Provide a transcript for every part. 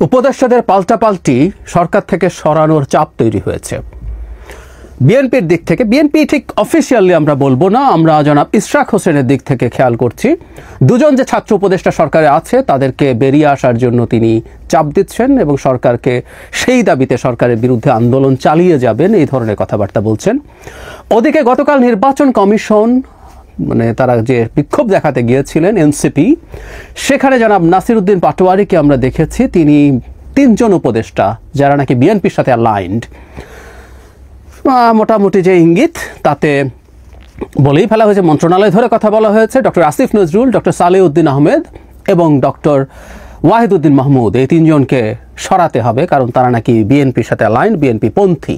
উপদেষ্টাদের পাল্টাপাল্টি সরকার থেকে সরানোর চাপ তৈরি হয়েছে বিএনপির দিক থেকে। বিএনপি ঠিক অফিসিয়ালি আমরা বলবো না, আমরা জনাব ইশরাক হোসেনের দিক থেকে খেয়াল করছি দুজন যে ছাত্র উপদেষ্টা সরকারে আছে তাদেরকে বেরিয়ে আসার জন্য তিনি চাপ দিচ্ছেন এবং সরকারকে সেই দাবিতে সরকারের বিরুদ্ধে আন্দোলন চালিয়ে যাবেন এই ধরনের কথাবার্তা বলছেন। ওদিকে গতকাল নির্বাচন কমিশন মানে তারা যে বিক্ষোভ দেখাতে গিয়েছিলেন এনসিপি, সেখানে জনাব নাসিরউদ্দিন পাটোয়ারিকে আমরা দেখেছি তিনি তিনজন উপদেষ্টা যারা নাকি বিএনপির সাথে অ্যালাইন্ড, মোটামুটি যে ইঙ্গিত তাতে বলেই ফেলা হয়েছে, মন্ত্রণালয় ধরে কথা বলা হয়েছে, ডক্টর আসিফ নজরুল, ডক্টর সালেউদ্দিন আহমেদ এবং ডক্টর ওয়াহিদুদ্দিন মাহমুদ, এই তিনজনকে সরাতে হবে কারণ তারা নাকি বিএনপির সাথে অ্যালাইন্ড, বিএনপি পন্থী।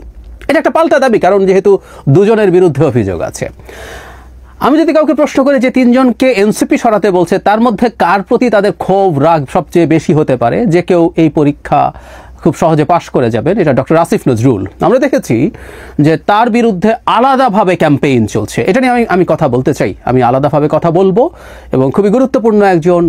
এটা একটা পাল্টা দাবি কারণ যেহেতু দুজনের বিরুদ্ধে অভিযোগ আছে। আমি যদি কাউকে প্রশ্ন করি যে তিনজনকে এনসিপি সরাতে বলছে তার মধ্যে কার প্রতি তাদের ক্ষোভ রাগ সবচেয়ে বেশি হতে পারে, যে কেউ এই পরীক্ষা খুব সহজে পাশ করে যাবেন, এটা ডক্টর আসিফ নজরুল। আমরা দেখেছি যে তার বিরুদ্ধে আলাদাভাবে ক্যাম্পেইন চলছে, এটা নিয়ে আমি কথা বলতে চাই, আমি আলাদাভাবে কথা বলবো। এবং খুবই গুরুত্বপূর্ণ একজন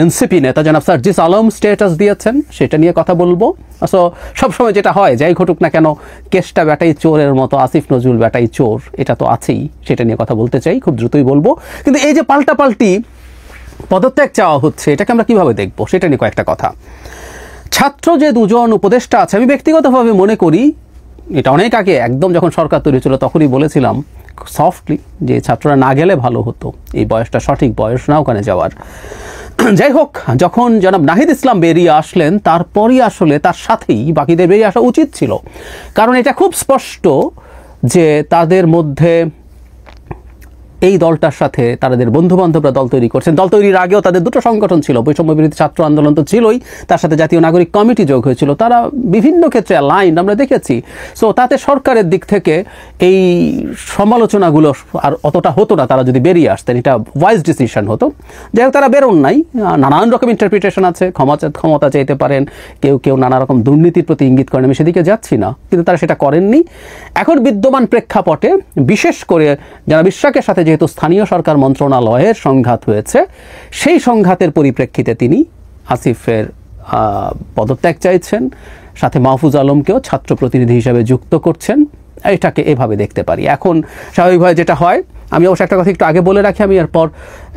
এনসিপি নেতা জনাব সার্জিস আলম স্ট্যাটাস দিয়েছেন, সেটা নিয়ে কথা বলবো। সো সবসময় যেটা হয় যাই ঘটুক না কেন কেসটা ব্যাটাই চোরের মতো, আসিফ নজরুল ব্যাটাই চোর, এটা তো আছেই, সেটা নিয়ে কথা বলতে চাই, খুব দ্রুতই বলবো। কিন্তু এই যে পাল্টাপাল্টি পদত্যাগ চাওয়া হচ্ছে এটাকে আমরা কিভাবে দেখবো সেটা নিয়ে কয়েকটা কথা। ছাত্র যে দুজন উপদেষ্টা আছে আমি ব্যক্তিগতভাবে মনে করি, এটা অনেক আগে একদম যখন সরকার তৈরি ছিল তখনই বলেছিলাম সফটলি যে ছাত্ররা না গেলে ভালো হতো, এই বয়সটা সঠিক বয়স না ওখানে যাওয়ার। যাই হোক, যখন জনাব নাহিদ ইসলাম বেরিয়ে আসলেন তারপরই আসলে তার সাথেই বাকিদের বেরিয়ে আসা উচিত ছিল, কারণ এটা খুব স্পষ্ট যে তাদের মধ্যে এই দলটার সাথে তাদের বন্ধুবান্ধবরা দল তৈরি করছেন। দল তৈরির আগেও তাদের দুটো সংগঠন ছিল, বৈষম্য বিরোধী ছাত্র আন্দোলন তো ছিলই, তার সাথে জাতীয় নাগরিক কমিটি যোগ হয়েছিল, তারা বিভিন্ন ক্ষেত্রে অ্যালাইন্ড আমরা দেখেছি। সো তাতে সরকারের দিক থেকে এই সমালোচনাগুলো আর অতটা হতো না তারা যদি বেরিয়ে আসতেন, এটা ওয়াইজ ডিসিশন হতো। যাই হোক, তারা বেরোন নাই, নানান রকম ইন্টারপ্রিটেশন আছে, ক্ষমতা চাইতে পারেন, কেউ কেউ নানা রকম দুর্নীতির প্রতি ইঙ্গিত করেন, আমি সেদিকে যাচ্ছি না, কিন্তু তারা সেটা করেননি। এখন বিদ্যমান প্রেক্ষাপটে বিশেষ করে যারা ইশরাকের সাথে যেহেতু স্থানীয় সরকার মন্ত্রণালয়ের সংঘাত হয়েছে, সেই সংঘাতের পরিপ্রেক্ষিতে তিনি আসিফের পদত্যাগ চাইছেন, সাথে মাহফুজ আলমকেও ছাত্র প্রতিনিধি হিসাবে যুক্ত করছেন। এটাকে এভাবে দেখতে পারি। এখন স্বাভাবিকভাবে যেটা হয়, আমি অবশ্য একটা কথা একটু আগে বলে রাখি, আমি এরপর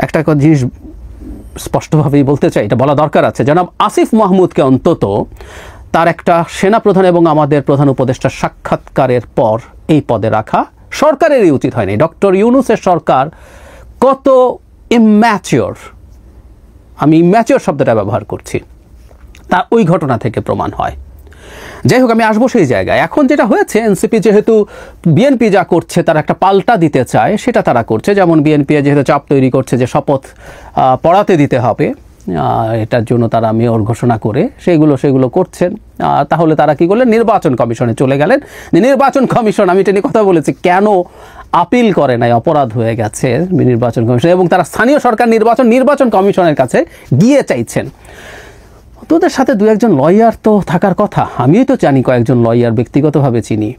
একটা জিনিস স্পষ্টভাবেই বলতে চাই, এটা বলা দরকার আছে। জনাব আসিফ মাহমুদকে অন্তত তার একটা সেনাপ্রধান এবং আমাদের প্রধান উপদেষ্টার সাক্ষাৎকারের পর এই পদে রাখা সরকারেরই উচিত হয়নি। ডক্টর ইউনূসের সরকার কত ইম্যাচিওর, আমি ইম্যাচিওর শব্দটা ব্যবহার করছি, তা ওই ঘটনা থেকে প্রমাণ হয়। যাই হোক, আমি আসবো সেই জায়গায়। এখন যেটা হয়েছে, এনসিপি যেহেতু বিএনপি যা করছে তার একটা পাল্টা দিতে চায়, সেটা তারা করছে। যেমন বিএনপি যেহেতু চাপ তৈরি করছে যে শপথ পড়াতে দিতে হবে, এটার জন্য তারা মেয়র ঘোষণা করে সেগুলো করছেন। তাহলে তারা কি করলেন, নির্বাচন কমিশনে চলে গেলেন। নির্বাচন কমিশন, আমি এটা নিয়ে কথা বলেছি, কেন আপিল করে নাই, অপরাধ হয়ে গেছে নির্বাচন কমিশন, এবং তারা স্থানীয় সরকার নির্বাচন কমিশনের কাছে গিয়ে চাইছেন। তোদের সাথে দু একজন লয়ার তো থাকার কথা, আমিও তো জানি কয়েকজন লয়ার ব্যক্তিগতভাবে চিনি।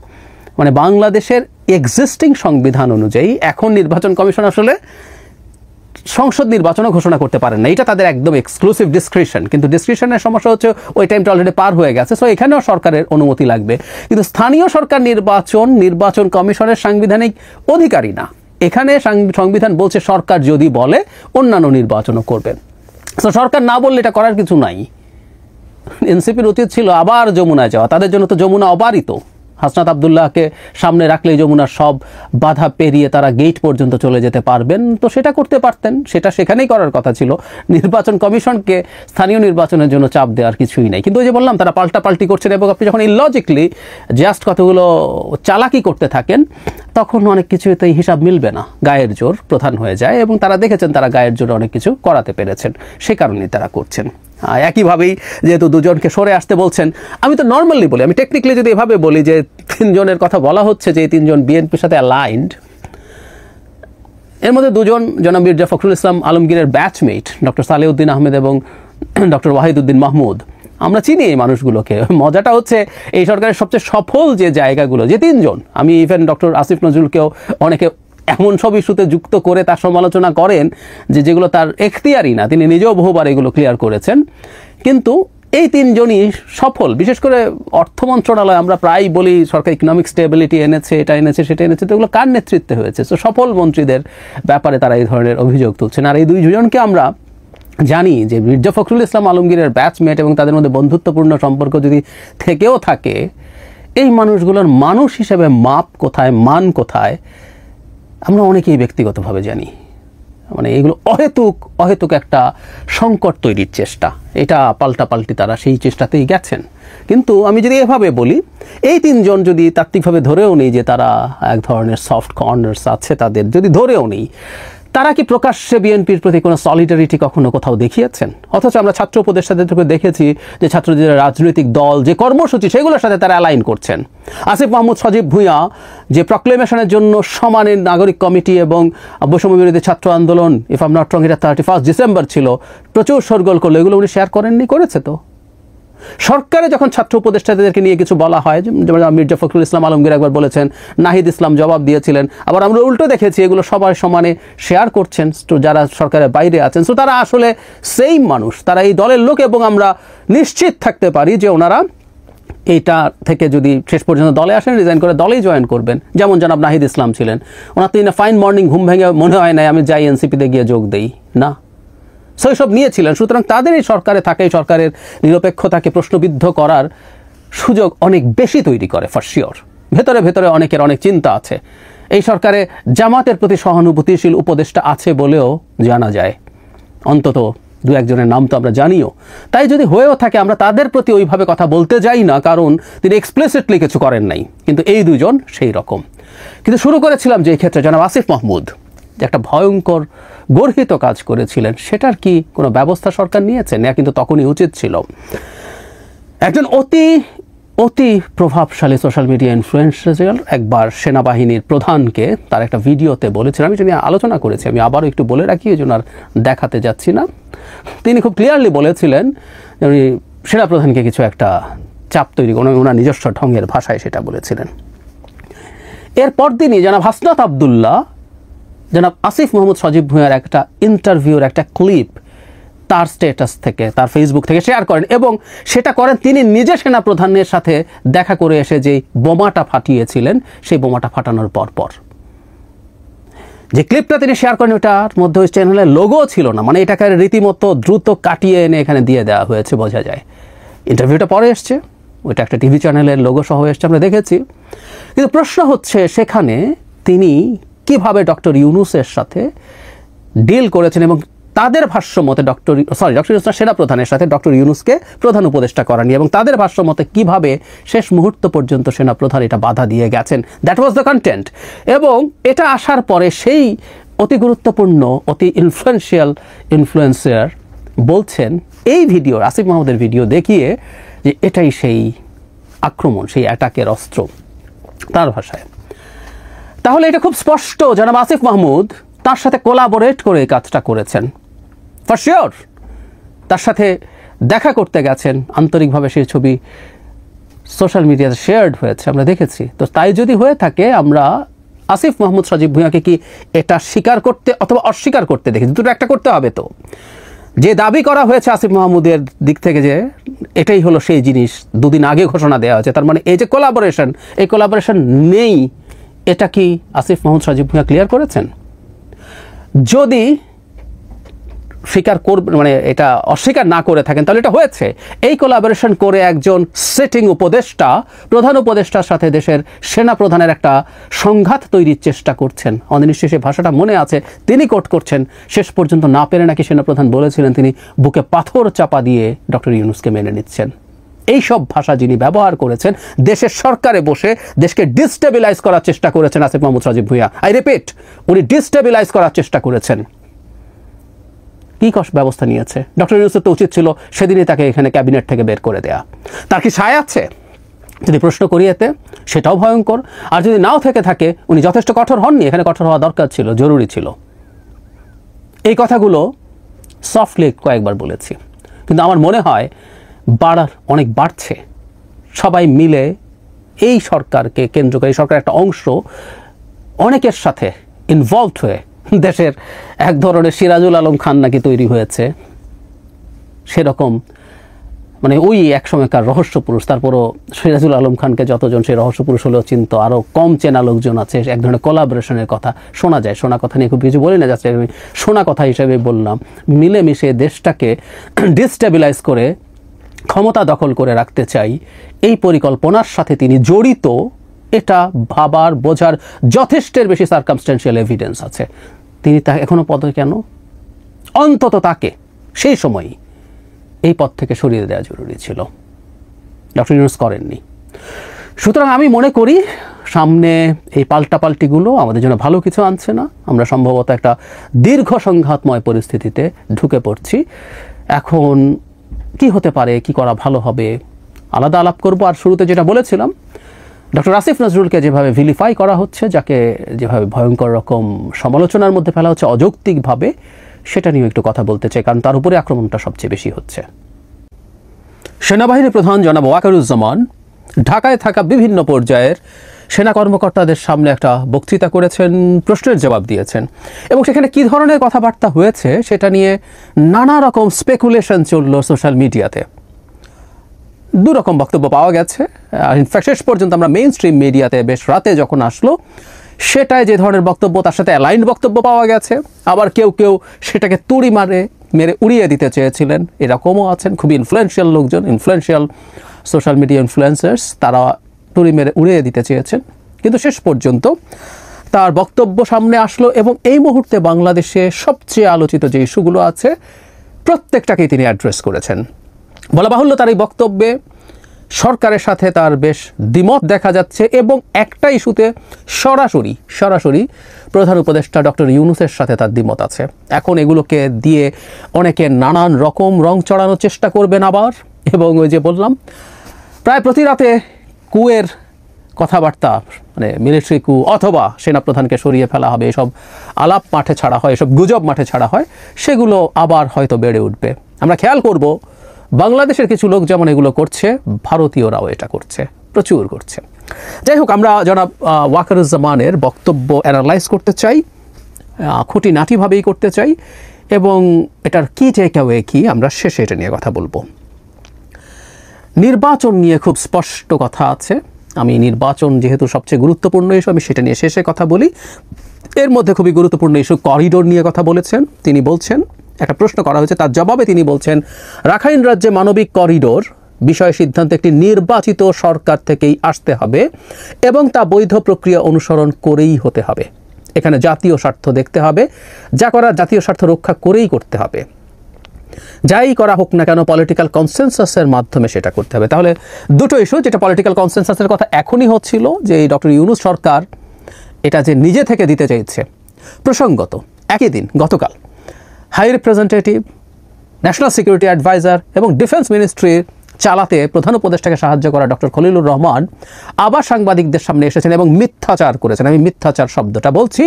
মানে বাংলাদেশের এক্সিস্টিং সংবিধান অনুযায়ী এখন নির্বাচন কমিশন আসলে সংসদ নির্বাচনও ঘোষণা করতে পারেন না, এটা তাদের একদম এক্সক্লুসিভ ডিসক্রিশন। কিন্তু ডিসক্রিশনের সমস্যা হচ্ছে ওই টাইমটা অলরেডি পার হয়ে গেছে, সো এখানেও সরকারের অনুমতি লাগবে। কিন্তু স্থানীয় সরকার নির্বাচন কমিশনের সাংবিধানিক অধিকারী না। এখানে সংবিধান বলছে সরকার যদি বলে অন্যান্য নির্বাচনও করবেন। সো সরকার না বললে এটা করার কিছু নাই। এনসিপির উচিত ছিল আবার যমুনায় যাওয়া, তাদের জন্য তো যমুনা অবারিত। হাসনাত আবদুল্লাহকে সামনে রাখলেই যমুনার সব বাধা পেরিয়ে তারা গেট পর্যন্ত চলে যেতে পারবেন, তো সেটা করতে পারতেন, সেটা সেখানেই করার কথা ছিল। নির্বাচন কমিশনকে স্থানীয় নির্বাচনের জন্য চাপ দেওয়ার কিছুই নাই। কিন্তু ওই যে বললাম, তারা পাল্টাপাল্টি করছেন, এবং আপনি যখন ইললজিক্যালি জাস্ট কতগুলো চালাকি করতে থাকেন তখন অনেক কিছুতেই হিসাব মিলবে না, গায়ের জোর প্রধান হয়ে যায়। এবং তারা দেখেছেন তারা গায়ের জোরে অনেক কিছু করাতে পেরেছেন, সে কারণেই তারা করছেন। একইভাবেই যেহেতু দুজনকে সরে আসতে বলছেন, আমি তো নর্মালি বলি, আমি টেকনিক্যালি যদি এভাবে বলি যে তিনজনের কথা বলা হচ্ছে যে এই তিনজন বিএনপির সাথে অ্যালাইন্ড, এর মধ্যে দুজন জনাব মির্জা ফখরুল ইসলাম আলমগীরের ব্যাচমেট ডক্টর সালেউদ্দিন আহমেদ এবং ডক্টর ওয়াহিদুদ্দিন মাহমুদ। আমরা চিনি এই মানুষগুলোকে। মজাটা হচ্ছে এই সরকারের সবচেয়ে সফল যে জায়গাগুলো, যে তিনজন, আমি ইভেন ডক্টর আসিফ নজরুলকেও অনেকে এমন সব ইস্যুতে যুক্ত করে তার সমালোচনা করেন যেগুলো তার এখতিয়ারই না, তিনি নিজেও বহুবার এগুলো ক্লিয়ার করেছেন। কিন্তু এই তিনজনই সফল। বিশেষ করে অর্থ মন্ত্রণালয় আমরা প্রায় বলি সরকার ইকোনমিক স্টেবিলিটি এনেছে, এটা এনেছে সেটা এনেছে, তো এগুলো কার নেতৃত্বে হয়েছে? তো সফল মন্ত্রীদের ব্যাপারে তারা এই ধরনের অভিযোগ তুলছেন। আর এই দুইজনকে আমরা জানি যে মির্জা ফখরুল ইসলাম আলমগীরের ব্যাচমেট এবং তাদের মধ্যে বন্ধুত্বপূর্ণ সম্পর্ক যদি থেকেও থাকে, এই মানুষগুলোর মানুষ হিসেবে মাপ কোথায়, মান কোথায়, আমরা অনেকেই ব্যক্তিগতভাবে জানি। মানে এগুলো অহেতুক একটা সংকট তৈরির চেষ্টা, এটা পাল্টাপাল্টি তারা সেই চেষ্টাতেই গেছেন। কিন্তু আমি যদি এভাবে বলি, এই তিনজন যদি তাত্ত্বিকভাবে ধরেও নেই যে তারা এক ধরনের সফট কর্নার্স আছে তাদের, যদি ধরেও নেই, তারা কি প্রকাশ্যে বিএনপির প্রতি কোনো সলিডারিটি কখনো কোথাও দেখিয়েছেন? অথচ আমরা ছাত্র উপদেষ্টাদেরকে দেখেছি যে ছাত্রদের রাজনৈতিক দল যে কর্মসূচি সেগুলোর সাথে তারা অ্যালাইন করছেন। আসিফ মাহমুদ সজীব ভূঁইয়া যে প্রক্লেমেশনের জন্য সমানের নাগরিক কমিটি এবং বৈষম্য বিরোধী ছাত্র আন্দোলন, if I am not wrong, এটা 31 ডিসেম্বর ছিল, প্রচুর শোরগোল করলো, এগুলো উনি শেয়ার করেননি? করেছে তো। সরকারে যখন ছাত্র উপদেষ্টাদেরকে নিয়ে কিছু বলা হয়, যেমন মির্জা ফখরুল ইসলাম আলমগীর একবার বলেছেন, নাহিদ ইসলাম জবাব দিয়েছিলেন, আবার আমরা উল্টো দেখেছি এগুলো সবাই সমানে শেয়ার করছেন যারা সরকারের বাইরে আছেন। সো তারা আসলে সেম মানুষ, তারা এই দলের লোক, এবং আমরা নিশ্চিত থাকতে পারি যে ওনারা এইটা থেকে যদি শেষ পর্যন্ত দলে আসেন, রিজাইন করে দলেই জয়েন করবেন, যেমন জনাব নাহিদ ইসলাম ছিলেন। ওনার তো ফাইন মর্নিং ঘুম ভেঙে মনে হয় নাই আমি যাই এনসিপিতে গিয়ে যোগ দেই, না, সব নিয়েছিলেন। সুতরাং তাদের এই সরকারে থাকা, এই সরকারের নিরপেক্ষতাকে প্রশ্নবিদ্ধ করার সুযোগ অনেক বেশি তৈরি করে, ফর শিওর। ভেতরে ভেতরে অনেকের অনেক চিন্তা আছে। এই সরকারে জামাতের প্রতি সহানুভূতিশীল উপদেষ্টা আছে বলেও জানা যায়, অন্তত দু একজনের নাম তো আমরা জানিও। তাই যদি হয়েও থাকে, আমরা তাদের প্রতি ওইভাবে কথা বলতে যাই না, কারণ তিনি এক্সপ্লিসিটলি কিছু করেন নাই। কিন্তু এই দুজন সেই রকম। কিন্তু শুরু করেছিলাম যে এই ক্ষেত্রে জনাব আসিফ মাহমুদ যে একটা ভয়ঙ্কর গর্হিত কাজ করেছিলেন, সেটার কি কোনো ব্যবস্থা সরকার নিয়েছে? নেওয়া কিন্তু তখনই উচিত ছিল। একজন অতি প্রভাবশালী সোশ্যাল মিডিয়া ইনফ্লুয়েন্সার একবার সেনাবাহিনীর প্রধানকে তার একটা ভিডিওতে বলেছিলেন, আমি এটা নিয়ে আলোচনা করেছি, আমি আবারও একটু বলে রাখি, এই জন্য আর দেখাতে যাচ্ছি না। তিনি খুব ক্লিয়ারলি বলেছিলেন উনি সেনাপ্রধানকে কিছু একটা চাপ তৈরি করে, ওনার নিজস্ব ঢঙ্গের ভাষায় সেটা বলেছিলেন। এরপর দিনই জনাব হাসনাত আবদুল্লাহ জনাব আসিফ মাহমুদ সজীব ভূঁইয়ার একটা ইন্টারভিউর একটা ক্লিপ তার স্ট্যাটাস থেকে, তার ফেসবুক থেকে শেয়ার করেন, এবং সেটা করেন তিনি নিজে সেনাপ্রধানের সাথে দেখা করে এসে যেই বোমাটা ফাটিয়েছিলেন, সেই বোমাটা ফাটানোর পর যে ক্লিপটা তিনি শেয়ার করেন, ওটার মধ্যে ওই চ্যানেলের লোগো ছিল না। মানে এটাকে রীতিমতো দ্রুত কাটিয়ে এনে এখানে দিয়ে দেওয়া হয়েছে, বোঝা যায়। ইন্টারভিউটা পরে এসছে, ওইটা একটা টিভি চ্যানেলের লোগো সহ এসছে, আমরা দেখেছি। কিন্তু প্রশ্ন হচ্ছে সেখানে তিনি কিভাবে ডক্টর ইউনূসের সাথে ডিল করেছেন, এবং তাদের ভাষ্যমতে ডক্টর ইউনূস সেনাপ্রধানের সাথে ডক্টর ইউনূসকে প্রধান উপদেষ্টা করানি, এবং তাদের ভাষ্যমতে কিভাবে শেষ মুহূর্ত পর্যন্ত সেনাপ্রধান এটা বাধা দিয়ে গেছেন। That was the content. এবং এটা আসার পরে সেই অতি গুরুত্বপূর্ণ, অতি ইনফ্লুয়েন্সার বলছেন এই ভিডিও, আসিফ মাহমুদের ভিডিও দেখিয়ে, যে এটাই সেই আক্রমণ, সেই অ্যাটাকের অস্ত্র, তার ভাষায়। তাহলে এটা খুব স্পষ্ট জনাব আসিফ মাহমুদ তার সাথে কোলাবোরেট করে এই কাজটা করেছেন, ফর শিওর। তার সাথে দেখা করতে গেছেন, আন্তরিকভাবে সেই ছবি সোশ্যাল মিডিয়াতে শেয়ার্ড হয়েছে, আমরা দেখেছি। তো তাই যদি হয়ে থাকে, আমরা আসিফ মাহমুদ সজীব ভূঁইয়াকে কি এটা স্বীকার করতে অথবা অস্বীকার করতে দেখেছি? দুটো একটা করতে হবে। তো যে দাবি করা হয়েছে আসিফ মাহমুদের দিক থেকে যে এটাই হলো সেই জিনিস, দুদিন আগে ঘোষণা দেওয়া হয়েছে, তার মানে এই যে কোলাবোরেশন, এই কোলাবোরেশন নেই, এটা কি আসিফ মাহমুদ সজীব ভূঁইয়া ক্লিয়ার করেছেন? যদি স্বীকার করবেন, মানে এটা অস্বীকার না করে থাকেন, তাহলে এটা হয়েছে। এই কোলাবোরেশন করে একজন সিটিং উপদেষ্টা প্রধান উপদেষ্টার সাথে দেশের সেনা প্রধানের একটা সংঘাত তৈরির চেষ্টা করছেন। আমাদের নিশ্চয়ই সেই ভাষাটা মনে আছে, তিনি কোট করছেন, শেষ পর্যন্ত না পেরে নাকি সেনাপ্রধান বলেছিলেন তিনি বুকে পাথর চাপা দিয়ে ডক্টর ইউনূসকে মেনে নিচ্ছেন। এই সব ভাষা যিনি ব্যবহার করেছেন, দেশের সরকারে বসে দেশকে ডিস্টেবিলাইজ করার চেষ্টা করেছেন আসিফ মাহমুদ সজীব ভূঁইয়া। আই রিপিট, উনি ডিস্টেবিলাইজ করার চেষ্টা করেছেন। কি ব্যবস্থা নিয়েছে? ডক্টর ইউনূসের তো উচিত ছিল সেদিনই তাকে এখানে ক্যাবিনেট থেকে বের করে দেয়া। তার কি সায় আছে? যদি প্রশ্ন করি এতে, সেটাও ভয়ঙ্কর। আর যদি নাও থেকে থাকে, উনি যথেষ্ট কঠোর হননি, এখানে কঠোর হওয়া দরকার ছিল, জরুরি ছিল। এই কথাগুলো সফটলি কয়েকবার বলেছি, কিন্তু আমার মনে হয় অনেক বাড়ছে। সবাই মিলে এই সরকারকে কেন্দ্র করে, এই সরকারের একটা অংশ অনেকের সাথে ইনভলভড হয়ে দেশের এক ধরনের সিরাজুল আলম খান নাকি তৈরি হয়েছে, সেরকম মানে ওই এক সময়কার রহস্য পুরুষ। তারপরও সিরাজুল আলম খানকে যতজন সেই রহস্য পুরুষ হলেও চিনত, আরও কম চেনা লোকজন আছে। এক ধরনের কোলাবোরেশনের কথা শোনা যায়। শোনা কথা নিয়ে খুব কিছু বলি না, যাচ্ছে আমি শোনা কথা হিসেবে বললাম। মিলেমিশে দেশটাকে ডিস্টেবিলাইজ করে ক্ষমতা দখল করে রাখতে চাই, এই পরিকল্পনার সাথে তিনি জড়িত, এটা ভাবার বোঝার যথেষ্টের বেশি সার্কামস্ট্যান্সিয়াল এভিডেন্স আছে। তিনি তা এখনও পদে কেন? অন্তত তাকে সেই সময়ই এই পদ থেকে সরিয়ে দেওয়া জরুরি ছিল। ডক্টর ইউনূস করেননি। সুতরাং আমি মনে করি সামনে এই পাল্টাপাল্টিগুলো আমাদের জন্য ভালো কিছু আনছে না। আমরা সম্ভবত একটা দীর্ঘ সংঘাতময় পরিস্থিতিতে ঢুকে পড়ছি। এখন কি হতে পারে, কি করা ভালো হবে, আলাদা আলাপ করব। আর শুরুতে যেটা বলেছিলাম, ডক্টর আসিফ নজরুলকে যেভাবে ভিলিফাই করা হচ্ছে, যাকে যেভাবে ভয়ঙ্কর রকম সমালোচনার মধ্যে ফেলা হচ্ছে অযৌক্তিকভাবে, সেটা নিয়েও একটু কথা বলতে চাই, কারণ তার উপরে আক্রমণটা সবচেয়ে বেশি হচ্ছে। সেনাবাহিনী প্রধান জনাব ওয়াকারুজ্জামান ঢাকায় থাকা বিভিন্ন পর্যায়ের সেনা কর্মকর্তাদের সামনে একটা বক্তৃতা করেছেন, প্রশ্নের জবাব দিয়েছেন, এবং সেখানে কী ধরনের কথাবার্তা হয়েছে সেটা নিয়ে নানা রকম স্পেকুলেশন চলল সোশ্যাল মিডিয়াতে। দুরকম বক্তব্য পাওয়া গেছে। ইনফ্যাক্ট শেষ পর্যন্ত আমরা মেইন স্ট্রিম মিডিয়াতে বেশ রাতে যখন আসলো, সেটাই যে ধরনের বক্তব্য তার সাথে অ্যালাইন্ড বক্তব্য পাওয়া গেছে। আবার কেউ কেউ সেটাকে তুড়ি মেরে উড়িয়ে দিতে চেয়েছিলেন, এরকমও আছেন। খুবই ইনফ্লুয়েন্সিয়াল লোকজন, ইনফ্লুয়েন্সিয়াল সোশ্যাল মিডিয়া ইনফ্লুয়েন্সার্স, তারা তুড়ি মেরে উড়িয়ে দিতে চেয়েছেন। কিন্তু শেষ পর্যন্ত তার বক্তব্য সামনে আসলো, এবং এই মুহূর্তে বাংলাদেশে সবচেয়ে আলোচিত যে ইস্যুগুলো আছে প্রত্যেকটাকেই তিনি অ্যাড্রেস করেছেন। বলা বাহুল্য তার এই বক্তব্যে সরকারের সাথে তার বেশ দ্বিমত দেখা যাচ্ছে, এবং একটা ইস্যুতে সরাসরি প্রধান উপদেষ্টা ডক্টর ইউনূসের সাথে তার দ্বিমত আছে। এখন এগুলোকে দিয়ে অনেকে নানান রকম রং চড়ানোর চেষ্টা করবেন আবার, এবং ওই যে বললাম প্রায় প্রতি রাতে কুয়ের কথাবার্তা, মানে মিলিটারি কু অথবা সেনাপ্রধানকে সরিয়ে ফেলা হবে, এসব আলাপ মাঠে ছাড়া হয়, এসব গুজব মাঠে ছাড়া হয়, সেগুলো আবার হয়তো বেড়ে উঠবে। আমরা খেয়াল করব বাংলাদেশের কিছু লোক যেমন এগুলো করছে, ভারতীয়রাও এটা করছে, প্রচুর করছে। যাই হোক, আমরা জনাব ওয়াকারুজ্জামানের বক্তব্য অ্যানালাইজ করতে চাই, খুঁটিনাটিভাবেই করতে চাই, এবং এটার কী টেকঅ্যাওয়ে কি আমরা শেষে এটা নিয়ে কথা বলবো। নির্বাচন নিয়ে খুব স্পষ্ট কথা আছে। আমি নির্বাচন যেহেতু সবচেয়ে গুরুত্বপূর্ণ ইস্যু, আমি সেটা নিয়ে শেষে কথা বলি। এর মধ্যে খুবই গুরুত্বপূর্ণ ইস্যু করিডোর নিয়ে কথা বলেছেন। তিনি বলছেন, একটা প্রশ্ন করা হয়েছে, তার জবাবে তিনি বলছেন, রাখাইন রাজ্যে মানবিক করিডোর বিষয়ে সিদ্ধান্ত একটি নির্বাচিত সরকার থেকেই আসতে হবে, এবং তা বৈধ প্রক্রিয়া অনুসরণ করেই হতে হবে। এখানে জাতীয় স্বার্থ দেখতে হবে, যা করার জাতীয় স্বার্থ রক্ষা করেই করতে হবে। যাই করা হোক না কেন পলিটিক্যাল কনসেনসাসের মাধ্যমে সেটা করতে হবে। তাহলে দুটো ইস্যু, যেটা পলিটিক্যাল কনসেনসাসের কথা এখনই হচ্ছিল, যে এই ডক্টর ইউনূস সরকার এটা যে নিজে থেকে দিতে চাইছে। প্রসঙ্গত একই দিন গতকাল high representative, national security adviser এবং ডিফেন্স মিনিস্ট্রি চালাতে প্রধান উপদেষ্টাকে সাহায্য করা ডক্টর খলিলুর রহমান আবার সাংবাদিকদের সামনে এসেছেন এবং মিথ্যাচার করেছেন। আমি মিথ্যাচার শব্দটা বলছি।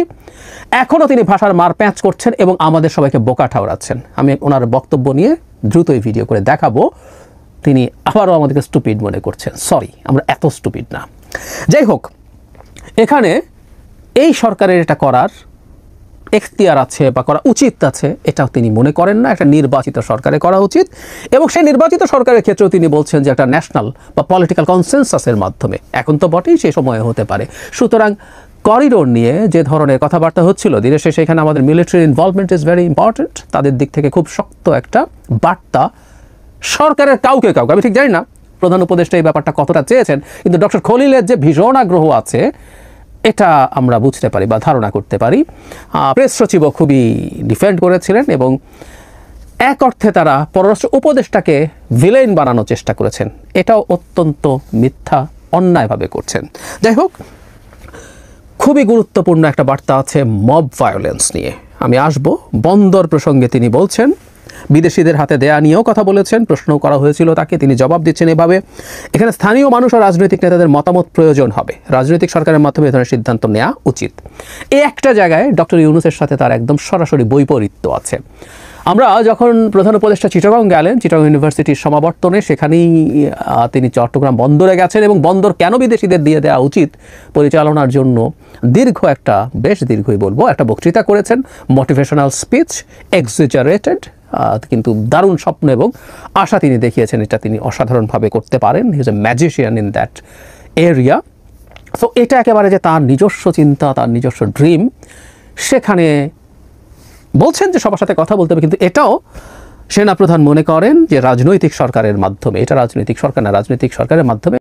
এখনও তিনি ভাষার মার প্যাঁচ করছেন এবং আমাদের সবাইকে বোকা ঠাউরাচ্ছেন। আমি ওনার বক্তব্য নিয়ে দ্রুতই ভিডিও করে দেখাবো। তিনি আবারও আমাদেরকে স্টুপিড মনে করছেন। সরি, আমরা এত স্টুপিড না। যাই হোক, এখানে এই সরকারের এটা করার এখতিয়ার আছে বা করা উচিত আছে, এটাও তিনি মনে করেন না। একটা নির্বাচিত সরকারে করা উচিত, এবং সেই নির্বাচিত সরকারের ক্ষেত্রেও তিনি বলছেন যে একটা ন্যাশনাল বা পলিটিক্যাল কনসেনসাসের মাধ্যমে। এখন তো বটেই, সেই সময়ে হতে পারে। সুতরাং করিডোর নিয়ে যে ধরনের কথাবার্তা হচ্ছিল, দিনের শেষে এখানে আমাদের military involvement is very important. তাদের দিক থেকে খুব শক্ত একটা বার্তা সরকারের কাউকে, আমি ঠিক জানি না প্রধান উপদেষ্টা এই ব্যাপারটা কতটা চেয়েছেন, কিন্তু ডক্টর খলিলের যে ভীষণ আগ্রহ আছে এটা আমরা বুঝতে পারি বা ধারণা করতে পারি। প্রেস সচিবও খুবই ডিফেন্ড করেছিলেন, এবং এক অর্থে তারা পররাষ্ট্র উপদেষ্টাকে ভিলেন বানানোর চেষ্টা করেছেন। এটাও অত্যন্ত মিথ্যা, অন্যায়ভাবে করছেন। যাই হোক, খুবই গুরুত্বপূর্ণ একটা বার্তা আছে মব ভায়োলেন্স নিয়ে। আমি আসব। বন্দর প্রসঙ্গে তিনি বলছেন, বিদেশিদের হাতে দেয়া নিয়েও কথা বলেছেন। প্রশ্ন করা হয়েছিল তাকে, তিনি জবাব দিচ্ছেন এভাবে, এখানে স্থানীয় মানুষ ও রাজনৈতিক নেতাদের মতামত প্রয়োজন হবে, রাজনৈতিক সরকারের মাধ্যমে এ ধরনের সিদ্ধান্ত নেওয়া উচিত। এই একটা জায়গায় ডক্টর ইউনূসের সাথে তার একদম সরাসরি বৈপরীত্য আছে। আমরা যখন প্রধান উপদেষ্টা চিটাগং গেলেন, চিটাগং ইউনিভার্সিটির সমাবর্তনে, সেখানেই তিনি চট্টগ্রাম বন্দরে গেছেন, এবং বন্দর কেন বিদেশিদের দিয়ে দেওয়া উচিত পরিচালনার জন্য বেশ দীর্ঘই বলবো, একটা বক্তৃতা করেছেন, মোটিভেশনাল স্পিচ, এক্সিজারেটেড, কিন্তু দারুণ স্বপ্ন এবং আশা তিনি দেখিয়েছেন, এটা তিনি অসাধারণভাবে করতে পারেন। He is a magician in that area. So এটা একেবারে যে তার নিজস্ব চিন্তা, তার নিজস্ব ড্রিম, সেখানে বলছেন যে সবার সাথে কথা বলতে হবে, কিন্তু এটাও সেনাপ্রধান মনে করেন যে রাজনৈতিক সরকারের মাধ্যমে, এটা রাজনৈতিক সরকার না, রাজনৈতিক সরকারের মাধ্যমে